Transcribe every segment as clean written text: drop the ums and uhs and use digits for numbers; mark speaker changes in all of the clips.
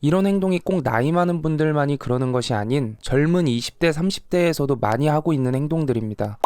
Speaker 1: 이런 행동이 꼭 나이 많은 분들만이 그러는 것이 아닌 젊은 20대, 30대에서도 많이 하고 있는 행동들입니다.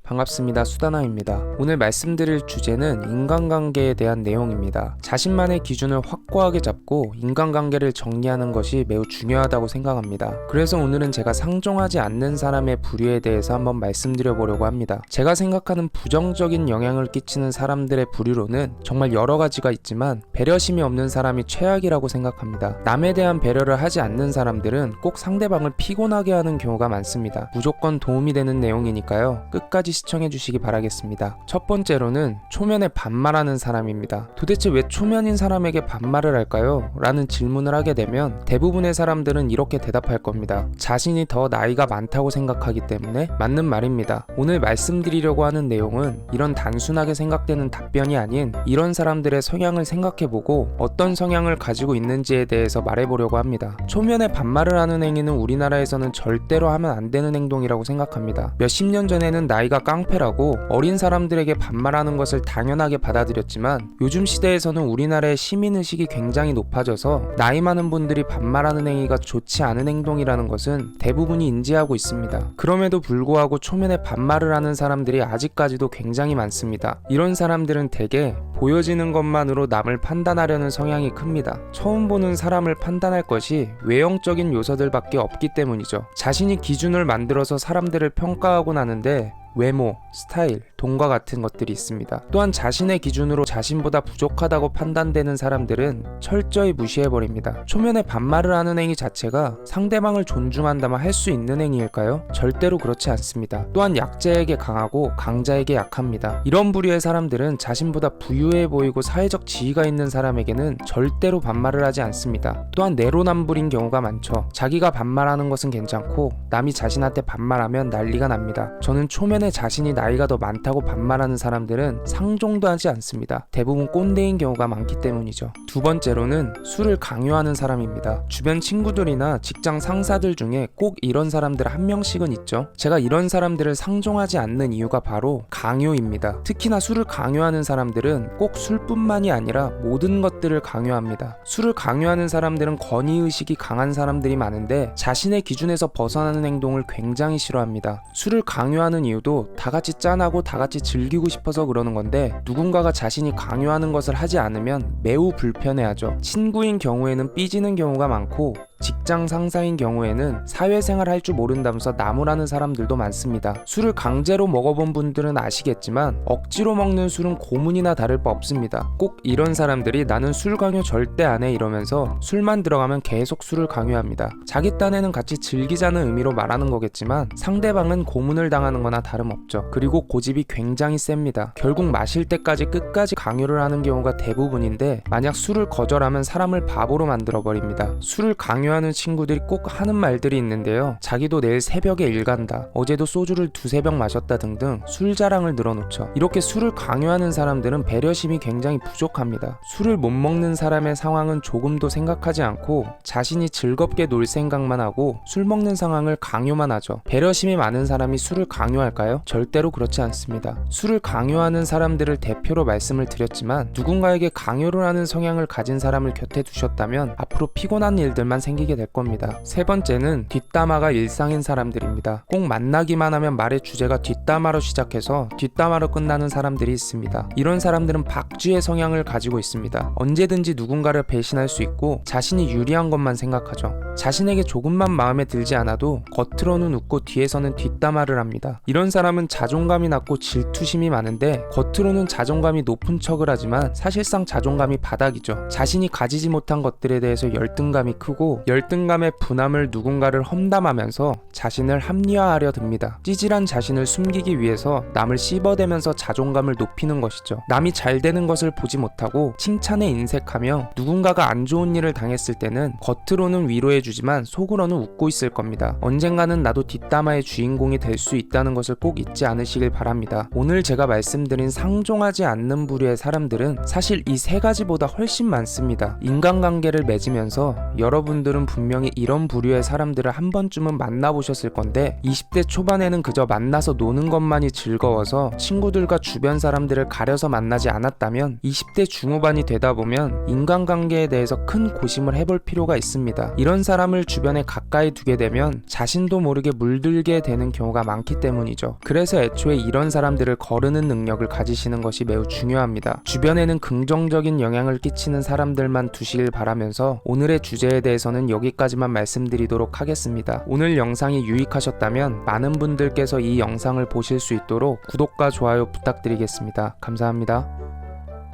Speaker 1: 반갑습니다. 수다나입니다. 오늘 말씀드릴 주제는 인간관계에 대한 내용입니다. 자신만의 기준을 확고하게 잡고 인간관계를 정리하는 것이 매우 중요하다고 생각합니다. 그래서 오늘은 제가 상종하지 않는 사람의 부류에 대해서 한번 말씀드려 보려고 합니다. 제가 생각하는 부정적인 영향을 끼치는 사람들의 부류로는 정말 여러 가지가 있지만 배려심이 없는 사람이 최악이라고 생각합니다. 남에 대한 배려를 하지 않는 사람들은 꼭 상대방을 피곤하게 하는 경우가 많습니다. 무조건 도움이 되는 내용이니까요. 끝까지 시청해 주시기 바라겠습니다. 첫 번째로는 초면에 반말하는 사람입니다. 도대체 왜 초면인 사람에게 반말을 할까요? 라는 질문을 하게 되면 대부분의 사람들은 이렇게 대답할 겁니다. 자신이 더 나이가 많다고 생각하기 때문에. 맞는 말입니다. 오늘 말씀드리려고 하는 내용은 이런 단순하게 생각되는 답변이 아닌 이런 사람들의 성향을 생각해보고 어떤 성향을 가지고 있는지에 대해서 말해보려고 합니다. 초면에 반말을 하는 행위는 우리나라에서는 절대로 하면 안 되는 행동이라고 생각합니다. 몇십 년 전에는 나이가 깡패라고 어린 사람들에게 반말하는 것을 당연하게 받아들였지만 요즘 시대에서는 우리나라의 시민의식이 굉장히 높아져서 나이 많은 분들이 반말하는 행위가 좋지 않은 행동이라는 것은 대부분이 인지하고 있습니다. 그럼에도 불구하고 초면에 반말을 하는 사람들이 아직까지도 굉장히 많습니다. 이런 사람들은 대개 보여지는 것만으로 남을 판단하려는 성향이 큽니다. 처음 보는 사람을 판단할 것이 외형적인 요소들밖에 없기 때문이죠. 자신이 기준을 만들어서 사람들을 평가하곤 하는데 외모, 스타일, 돈과 같은 것들이 있습니다. 또한 자신의 기준으로 자신보다 부족하다고 판단되는 사람들은 철저히 무시해버립니다. 초면에 반말을 하는 행위 자체가 상대방을 존중한다면 할 수 있는 행위일까요? 절대로 그렇지 않습니다. 또한 약자에게 강하고 강자에게 약합니다. 이런 부류의 사람들은 자신보다 부유해 보이고 사회적 지위가 있는 사람에게는 절대로 반말을 하지 않습니다. 또한 내로남불인 경우가 많죠. 자기가 반말하는 것은 괜찮고 남이 자신한테 반말하면 난리가 납니다. 저는 초면에 자신이 나이가 더 많다고 반말하는 사람들은 상종도 하지 않습니다. 대부분 꼰대인 경우가 많기 때문이죠. 두 번째로는 술을 강요하는 사람입니다. 주변 친구들이나 직장 상사들 중에 꼭 이런 사람들 한 명씩은 있죠. 제가 이런 사람들을 상종하지 않는 이유가 바로 강요입니다. 특히나 술을 강요하는 사람들은 꼭 술뿐만이 아니라 모든 것들을 강요합니다. 술을 강요하는 사람들은 권위의식이 강한 사람들이 많은데 자신의 기준에서 벗어나는 행동을 굉장히 싫어합니다. 술을 강요하는 이유도 다 같이 짠하고 다 같이 즐기고 싶어서 그러는 건데 누군가가 자신이 강요하는 것을 하지 않으면 매우 불편해하죠. 친구인 경우에는 삐지는 경우가 많고 직장 상사인 경우에는 사회생활 할 줄 모른다면서 나무라는 사람들도 많습니다. 술을 강제로 먹어본 분들은 아시겠지만 억지로 먹는 술은 고문이나 다를 바 없습니다. 꼭 이런 사람들이 나는 술 강요 절대 안 해 이러면서 술만 들어가면 계속 술을 강요합니다. 자기 딴에는 같이 즐기자는 의미로 말하는 거겠지만 상대방은 고문을 당하는 거나 다름없죠. 그리고 고집이 굉장히 셉니다. 결국 마실 때까지 끝까지 강요를 하는 경우가 대부분인데 만약 술을 거절하면 사람을 바보로 만들어 버립니다. 술을 강요하는 친구들이 꼭 하는 말들이 있는데요. 자기도 내일 새벽에 일 간다. 어제도 소주를 두세 병 마셨다 등등 술 자랑을 늘어놓죠. 이렇게 술을 강요하는 사람들은 배려심이 굉장히 부족합니다. 술을 못 먹는 사람의 상황은 조금도 생각하지 않고 자신이 즐겁게 놀 생각만 하고 술 먹는 상황을 강요만 하죠. 배려심이 많은 사람이 술을 강요할까요? 절대로 그렇지 않습니다. 술을 강요하는 사람들을 대표로 말씀을 드렸지만 누군가에게 강요를 하는 성향을 가진 사람을 곁에 두셨다면 앞으로 피곤한 일들만 생기게 될 겁니다. 세 번째는 뒷담화가 일상인 사람들입니다. 꼭 만나기만 하면 말의 주제가 뒷담화로 시작해서 뒷담화로 끝나는 사람들이 있습니다. 이런 사람들은 박쥐의 성향을 가지고 있습니다. 언제든지 누군가를 배신할 수 있고 자신이 유리한 것만 생각하죠. 자신에게 조금만 마음에 들지 않아도 겉으로는 웃고 뒤에서는 뒷담화를 합니다. 이런 사람은 자존감이 낮고 질투심이 많은데 겉으로는 자존감이 높은 척을 하지만 사실상 자존감이 바닥이죠. 자신이 가지지 못한 것들에 대해서 열등감이 크고 열등감의 분함을 누군가를 험담하면서 자신을 합리화하려 듭니다. 찌질한 자신을 숨기기 위해서 남을 씹어대면서 자존감을 높이는 것이죠. 남이 잘 되는 것을 보지 못하고 칭찬에 인색하며 누군가가 안 좋은 일을 당했을 때는 겉으로는 위로해주지만 속으로는 웃고 있을 겁니다. 언젠가는 나도 뒷담화의 주인공이 운명이 될 수 있다는 것을 꼭 잊지 않으시길 바랍니다. 오늘 제가 말씀드린 상종하지 않는 부류의 사람들은 사실 이 세 가지보다 훨씬 많습니다. 인간관계를 맺으면서 여러분들은 분명히 이런 부류의 사람들을 한 번쯤은 만나보셨을 건데 20대 초반에는 그저 만나서 노는 것만이 즐거워서 친구들과 주변 사람들을 가려서 만나지 않았다면 20대 중후반이 되다 보면 인간관계에 대해서 큰 고심을 해볼 필요가 있습니다. 이런 사람을 주변에 가까이 두게 되면 자신도 모르게 물들게 되는 경우가 많기 때문이죠. 그래서 애초에 이런 사람들을 거르는 능력을 가지시는 것이 매우 중요합니다. 주변에는 긍정적인 영향을 끼치는 사람들만 두시길 바라면서 오늘의 주제에 대해서는 여기까지만 말씀드리도록 하겠습니다. 오늘 영상이 유익하셨다면 많은 분들께서 이 영상을 보실 수 있도록 구독과 좋아요 부탁드리겠습니다. 감사합니다.